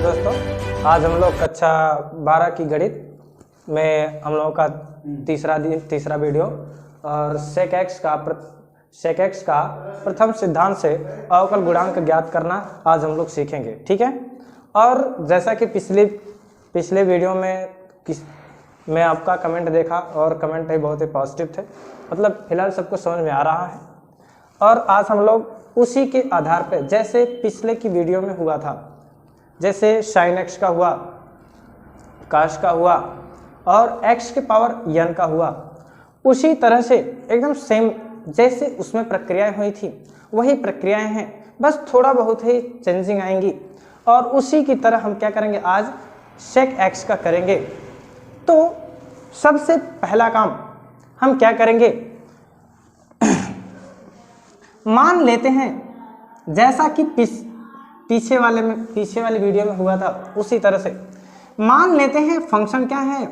दोस्तों, आज हम लोग कक्षा 12 की गणित में हम लोगों का तीसरा वीडियो और सेक एक्स का प्रथम सिद्धांत से अवकल गुणांक ज्ञात करना आज हम लोग सीखेंगे। ठीक है। और जैसा कि पिछले वीडियो में आपका कमेंट देखा और कमेंट ही बहुत ही पॉजिटिव थे, मतलब फिलहाल सबको समझ में आ रहा है। और आज हम लोग उसी के आधार पर, जैसे पिछले की वीडियो में हुआ था, जैसे साइन एक्स का हुआ, काश का हुआ और एक्स के पावर n का हुआ, उसी तरह से एकदम सेम जैसे उसमें प्रक्रियाएं हुई थी वही प्रक्रियाएं हैं, बस थोड़ा बहुत ही चेंजिंग आएंगी। और उसी की तरह हम क्या करेंगे, आज सेक एक्स का करेंगे। तो सबसे पहला काम हम क्या करेंगे, मान लेते हैं जैसा कि पीछे वाली वीडियो में हुआ था उसी तरह से मान लेते हैं फंक्शन क्या है,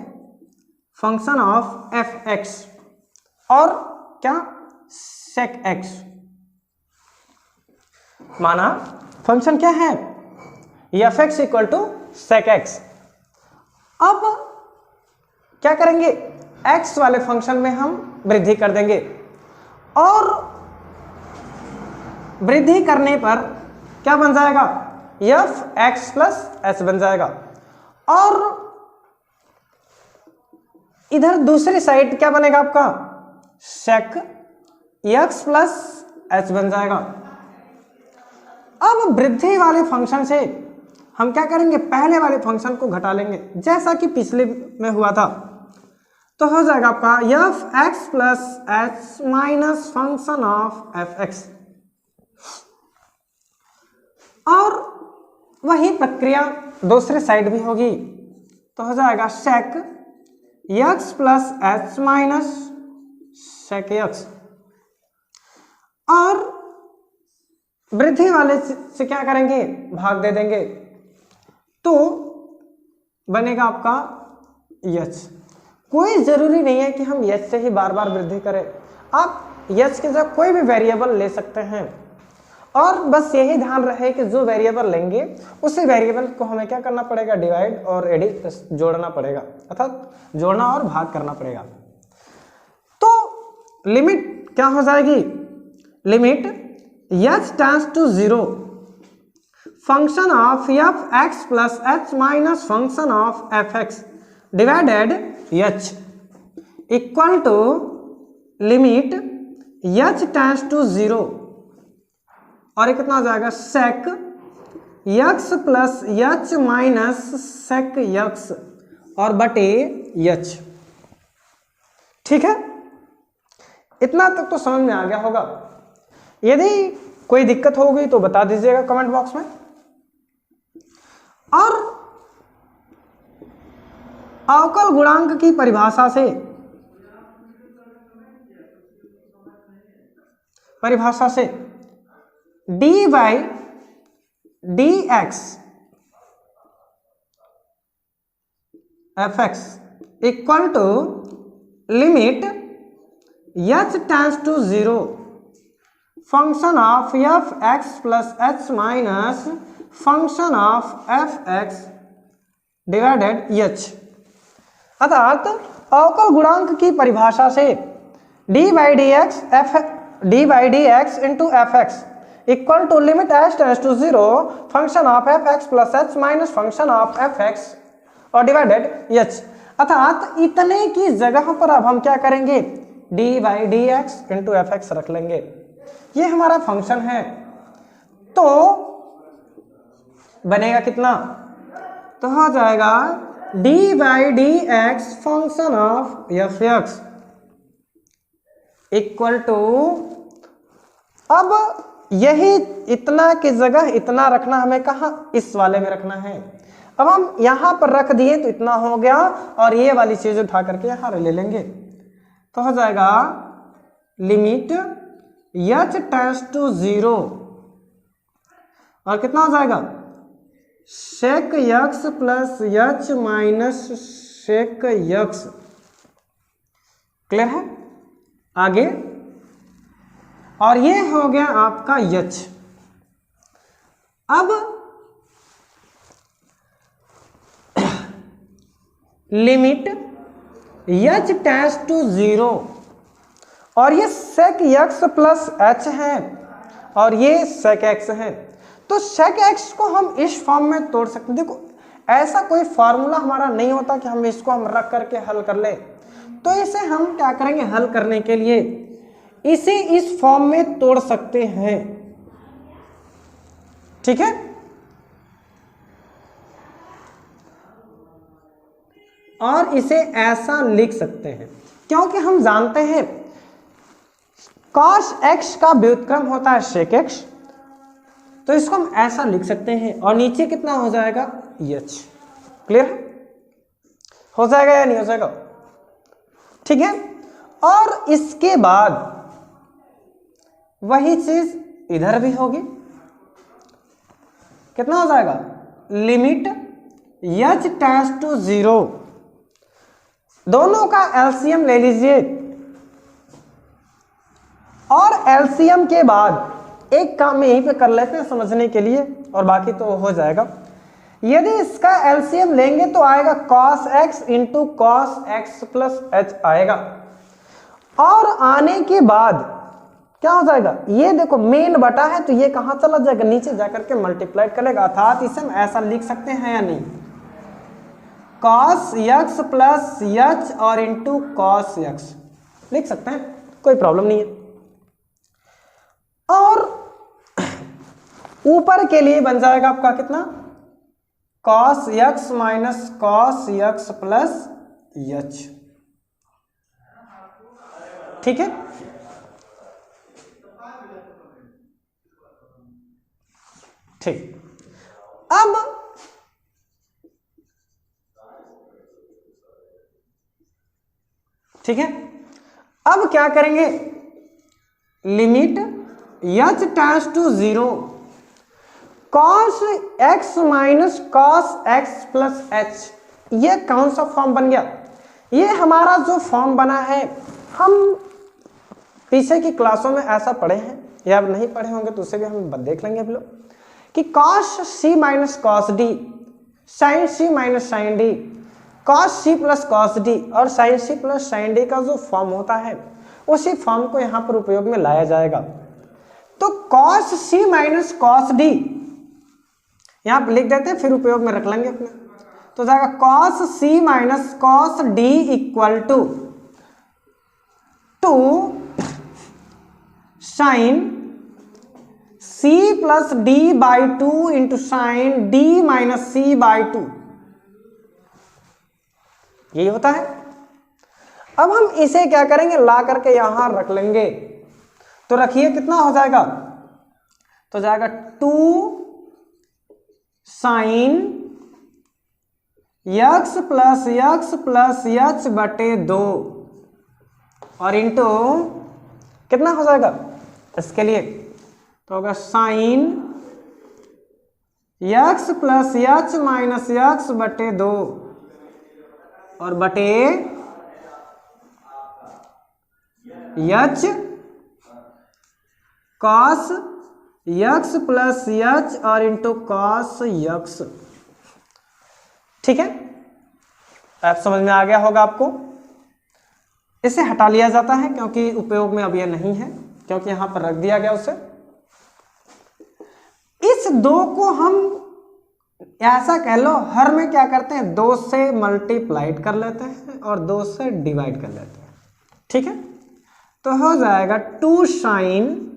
फंक्शन ऑफ एफ एक्स और क्या सेक एक्स। माना फंक्शन क्या है, f x equal to sec x. अब क्या करेंगे, एक्स वाले फंक्शन में हम वृद्धि कर देंगे और वृद्धि करने पर क्या बन जाएगा, एफ एक्स प्लस एच बन जाएगा। और इधर दूसरी साइड क्या बनेगा आपका, सेक एक्स प्लस एच बन जाएगा। अब वृद्धि वाले फंक्शन से हम क्या करेंगे, पहले वाले फंक्शन को घटा लेंगे जैसा कि पिछले में हुआ था। तो हो जाएगा आपका F x plus h minus function of f x. और वही प्रक्रिया दूसरे साइड भी होगी, तो हो जाएगा sec x plus h minus sec x. और वृद्धि वाले से क्या करेंगे, भाग दे देंगे, तो बनेगा आपका एच। कोई जरूरी नहीं है कि हम एच से ही बार बार वृद्धि करें, आप एच के जगह कोई भी वेरिएबल ले सकते हैं। और बस यही ध्यान रहे कि जो वेरिएबल लेंगे उसी वेरिएबल को हमें क्या करना पड़ेगा, डिवाइड और जोड़ना पड़ेगा, अर्थात जोड़ना और भाग करना पड़ेगा। तो लिमिट क्या हो जाएगी, limit h tends to 0 function of f x plus h minus function of f x divided h equal to limit h tends to 0 और ये कितना हो जाएगा, sec x plus h minus sec x और बटे एच। ठीक है, इतना तक तो समझ में आ गया होगा। यदि कोई दिक्कत होगी तो बता दीजिएगा कमेंट बॉक्स में। और अवकल गुणांक की परिभाषा से d by d x f x equal to limit h tends to 0 function of f x plus h minus function of f x divided h. अर्थात अवकल गुणांक की परिभाषा से d by d x into f x equal to limit h tends to 0 function of f x plus h minus function of f x और divided h. अर्थात इतने की जगह पर अब हम क्या करेंगे, D by d x into f x रख लेंगे। ये हमारा फंक्शन है, तो बनेगा कितना, तो हो जाएगा d by d x function of f x equal to, अब यही इतना की जगह इतना रखना हमें कहा, इस वाले में रखना है। अब हम यहां पर रख दिए तो इतना हो गया और ये वाली चीज उठा करके यहां ले लेंगे, तो हो जाएगा लिमिट एच टेंड्स टू 0 और कितना हो जाएगा, sec x plus h minus sec x. Clear है, आगे। और ये हो गया आपका एच। अब लिमिट एच टेंड्स टू 0, और ये sec x प्लस एच है और ये sec x है, तो sec x को हम इस फॉर्म में तोड़ सकते हैं। देखो ऐसा कोई फार्मूला हमारा नहीं होता कि हम इसको हम रख करके हल कर ले, तो इसे हम क्या करेंगे, हल करने के लिए इसे इस फॉर्म में तोड़ सकते हैं। ठीक है, और इसे ऐसा लिख सकते हैं क्योंकि हम जानते हैं cos x का व्युत्क्रम होता है sec x, तो इसको हम ऐसा लिख सकते हैं और नीचे कितना हो जाएगा h। क्लियर है, हो जाएगा या नहीं हो जाएगा? ठीक है, और इसके बाद वही चीज इधर भी होगी, कितना हो जाएगा, लिमिट h टेंड्स टू 0, दोनों का एलसीएम ले लीजिए और एलसीएम के बाद एक काम में यहीं पे कर लेते हैं समझने के लिए और बाकी तो हो जाएगा। यदि इसका एलसीएम लेंगे तो आएगा cos x into cos x plus H आएगा, और आने के बाद क्या हो जाएगा, ये देखो मेन बटा है तो ये कहां चला जाएगा, नीचे जाकर के मल्टीप्लाई करेगा, अर्थात इसे हम ऐसा लिख सकते हैं या नहीं, cos x प्लस एच और इंटू cos x लिख सकते हैं, कोई प्रॉब्लम नहीं है। और ऊपर के लिए बन जाएगा आपका कितना, cos x minus cos x plus h. ठीक है, ठीक, अब ठीक है, अब क्या करेंगे, limit h tends to 0 cos x minus cos x plus h, ये कौन सा फॉर्म बन गया, ये हमारा जो फॉर्म बना है, हम पीछे की क्लासों में ऐसा पढ़े हैं या अब नहीं पढ़े होंगे तो उसे भी हम देख लेंगे हम लोग कि cos c minus cos d, sin c minus sin d, cos c plus cos d और sin c plus sin d का जो फॉर्म होता है उसी फॉर्म को यहां पर उपयोग में लाया जाएगा। तो cos c minus cos d यहां पर लिख देते हैं, फिर उपयोग में रख लेंगे अपने, तो जाएगा cos c minus cos d equal to sin c plus d by 2 into sine d minus c by 2, यही होता है। अब हम इसे क्या करेंगे, ला करके यहां रख लेंगे, तो रखिए कितना हो जाएगा, तो जाएगा 2 साइन x प्लस एच बटे 2 और इंटू कितना हो जाएगा इसके लिए, तो होगा sine x plus h minus x बटे 2 और बटे h cos x plus h और इंटू cos x। ठीक है, आप समझ में आ गया होगा आपको। इसे हटा लिया जाता है क्योंकि उपयोग में अब यह नहीं है, क्योंकि यहां पर रख दिया गया उसे। इस 2 को हम ऐसा कह लो, हर में क्या करते हैं, 2 से मल्टीप्लाइड कर लेते हैं और 2 से डिवाइड कर लेते हैं। ठीक है, तो हो जाएगा 2 साइन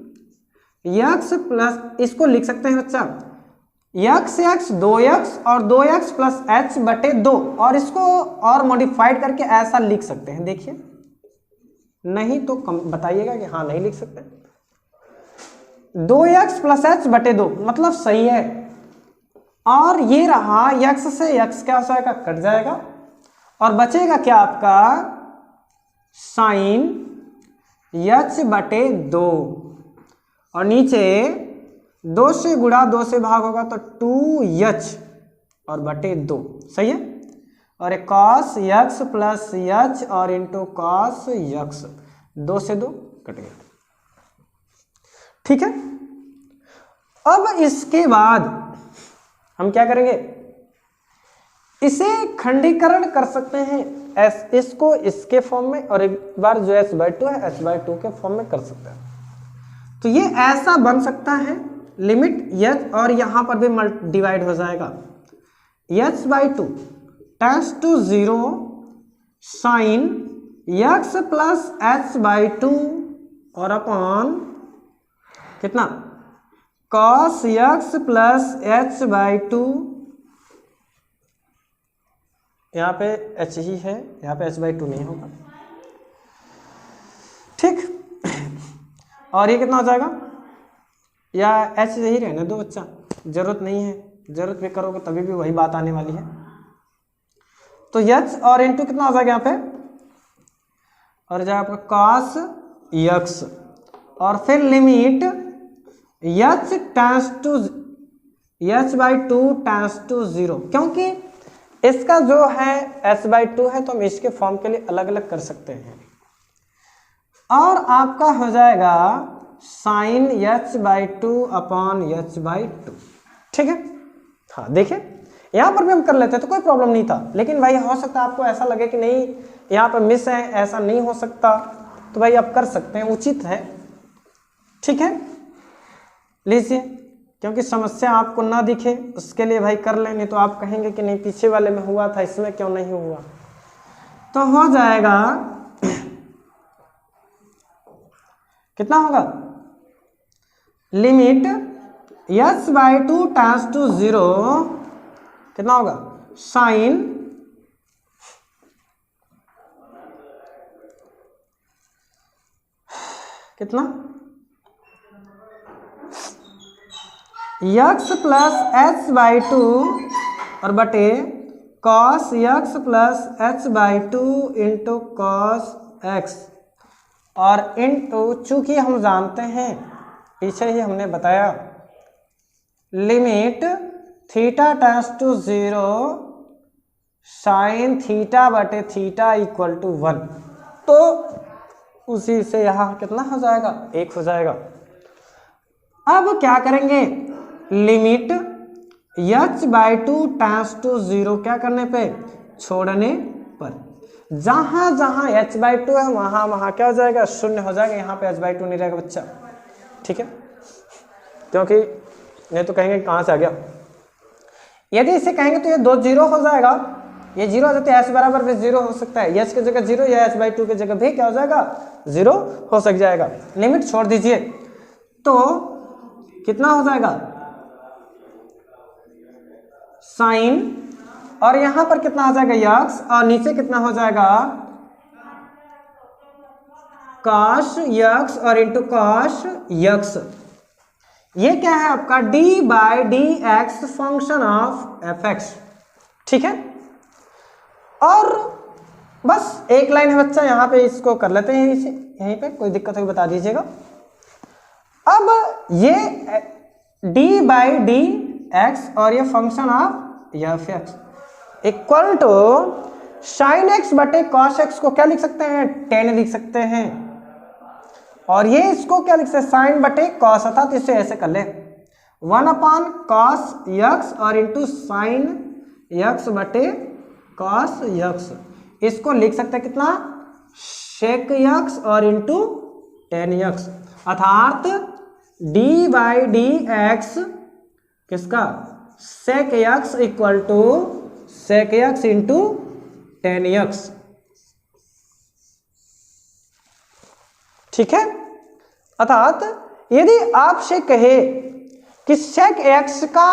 x प्लस, इसको लिख सकते हैं बच्चा x 2x और 2x प्लस h बटे 2, और इसको और मॉडिफाइड करके ऐसा लिख सकते हैं। देखिए, नहीं तो बताइएगा कि हाँ नहीं लिख सकते। 2x प्लस h बटे 2 मतलब सही है, और ये रहा x से x क्या हो जाएगा, कट जाएगा और बचेगा क्या आपका साइन h बटे 2, और नीचे 2 से गुणा 2 से भाग होगा तो 2h और बटे 2, सही है। और एक cos x प्लस h और इंटू cos x, 2 से 2 कट गया। ठीक है, अब इसके बाद हम क्या करेंगे, इसे खंडीकरण कर सकते हैं इसको इसके फॉर्म में, और एक बार जो h/2 है h/2 के फॉर्म में कर सकते हैं। तो ये ऐसा बन सकता है लिमिट h, और यहां पर भी डिवाइड हो जाएगा h/2 tends to 0 sine x plus h/2 और अपॉन कितना cos x प्लस h/2, यहाँ पे h ही है, यहाँ पे h/2 नहीं होगा, ठीक। और ये कितना हो जाएगा, या h यही रहने दो बच्चा, जरूरत नहीं है, जरूरत भी करोगे तभी भी वही बात आने वाली है। तो h और इंटू कितना हो जाएगा यहाँ पे, और जाएगा आपका cos x, और फिर limit h tends to h/2 tends to 0, क्योंकि इसका जो है h/2 है तो हम इसके फॉर्म के लिए अलग अलग कर सकते हैं, और आपका हो जाएगा साइन h/2 अपॉन h/2, ठीक है। हाँ देखिए यहाँ पर भी हम कर लेते तो कोई प्रॉब्लम नहीं था, लेकिन भाई हो सकता है आपको ऐसा लगे कि नहीं यहाँ पर मिस है, ऐसा नहीं हो सकता, तो भाई आप कर सकते हैं, उचित है, ठीक है। लीजिए, क्योंकि समस्या आपको ना दिखे उसके लिए भाई कर लें, नहीं तो आप कहेंगे कि नहीं पीछे वाले में हुआ था इसमें क्यों नहीं हुआ। तो हो जाएगा कितना होगा, लिमिट h/2 टेंड्स टू 0 कितना होगा साइन कितना x प्लस h/2 और बटे cos x plus h/2 into cos x, और इंटू चूंकि हम जानते हैं पीछे ही हमने बताया limit theta tends to 0 sine theta बटे थीटा इक्वल टू 1, तो उसी से यहाँ कितना हो जाएगा 1 हो जाएगा। अब क्या करेंगे, लिमिट h/2 टेंड्स टू 0 क्या करने पे, छोड़ने पर, जहां जहां h/2 है वहां वहां क्या हो जाएगा, 0 हो जाएगा, यहाँ पे h/2 नहीं रहेगा बच्चा, ठीक है, क्योंकि नहीं तो कहेंगे कहां से आ गया। यदि इसे कहेंगे तो ये 2 0 हो जाएगा, ये 0 हो जाते हैं, h बराबर भी 0 हो सकता है, h की जगह 0 या h/2 की जगह भी क्या हो जाएगा 0 हो सक जाएगा। लिमिट छोड़ दीजिए तो कितना हो जाएगा साइन, और यहां पर कितना हो जाएगा x, और नीचे कितना हो जाएगा cos x और इंटू cos x। ये क्या है आपका d/dx फंक्शन ऑफ fx, ठीक है। और बस एक लाइन है बच्चा, यहाँ पे इसको कर लेते हैं, इसे यहीं पे कोई दिक्कत होगी बता दीजिएगा। अब ये d/dx और ये function of fx equal to sine x बटे cos x को क्या लिख सकते हैं, tan लिख सकते हैं, और ये इसको क्या लिख सकते हैं साइन बटे cos, अर्थात इसे ऐसे कर ले 1/cos x और इंटू साइन x बटे cos x, इसको लिख सकते हैं कितना sec x और इंटू tan x, अर्थात d/dx किसका sec x equal to sec x into tan x, ठीक है। अर्थात यदि आपसे कहे कि sec x का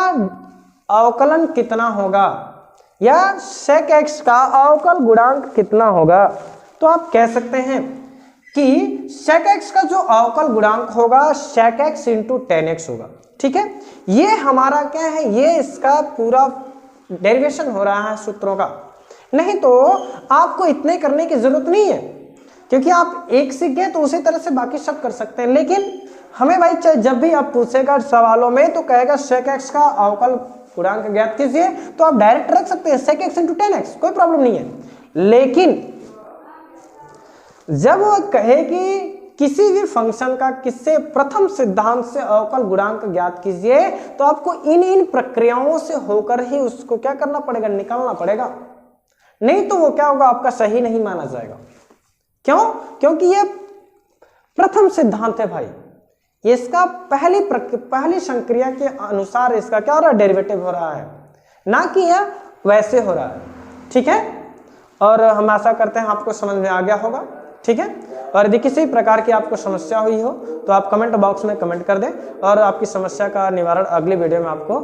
अवकलन कितना होगा या sec x का अवकल गुणांक कितना होगा, तो आप कह सकते हैं कि sec x का जो अवकल गुणांक होगा sec x into tan x होगा, ठीक है। ये हमारा क्या है, ये इसका पूरा डेरिवेशन हो रहा है सूत्रों का, नहीं तो आपको इतने करने की जरूरत नहीं है, क्योंकि आप एक सीख गए तो उसी तरह से बाकी सब कर सकते हैं। लेकिन हमें भाई जब भी आप पूछेगा सवालों में तो कहेगा sec x का अवकल गुणांक ज्ञात कीजिए, तो आप डायरेक्ट रख सकते हैं sec x into tan x, कोई प्रॉब्लम नहीं है। लेकिन जब वो कहेगी किसी भी फंक्शन का किससे प्रथम सिद्धांत से अवकल गुणांक ज्ञात कीजिए, तो आपको इन प्रक्रियाओं से होकर ही उसको क्या करना पड़ेगा, निकालना पड़ेगा, नहीं तो वो क्या होगा, आपका सही नहीं माना जाएगा। क्यों? क्योंकि ये प्रथम सिद्धांत है भाई, इसका पहली संक्रिया के अनुसार इसका क्या हो रहा है, डेरिवेटिव हो रहा है, ना कि यह वैसे हो रहा है। ठीक है, और हम आशा करते हैं आपको समझ में आ गया होगा। ठीक है, और यदि किसी प्रकार की आपको समस्या हुई हो तो आप कमेंट बॉक्स में कमेंट कर दें, और आपकी समस्या का निवारण अगली वीडियो में आपको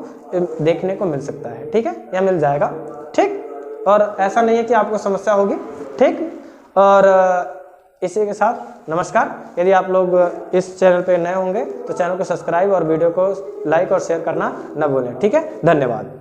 देखने को मिल सकता है। ठीक है, यह मिल जाएगा। ठीक, और ऐसा नहीं है कि आपको समस्या होगी। ठीक, और इसी के साथ नमस्कार। यदि आप लोग इस चैनल पे नए होंगे तो चैनल को सब्सक्राइब और वीडियो को लाइक और शेयर करना न भूलें। ठीक है, धन्यवाद।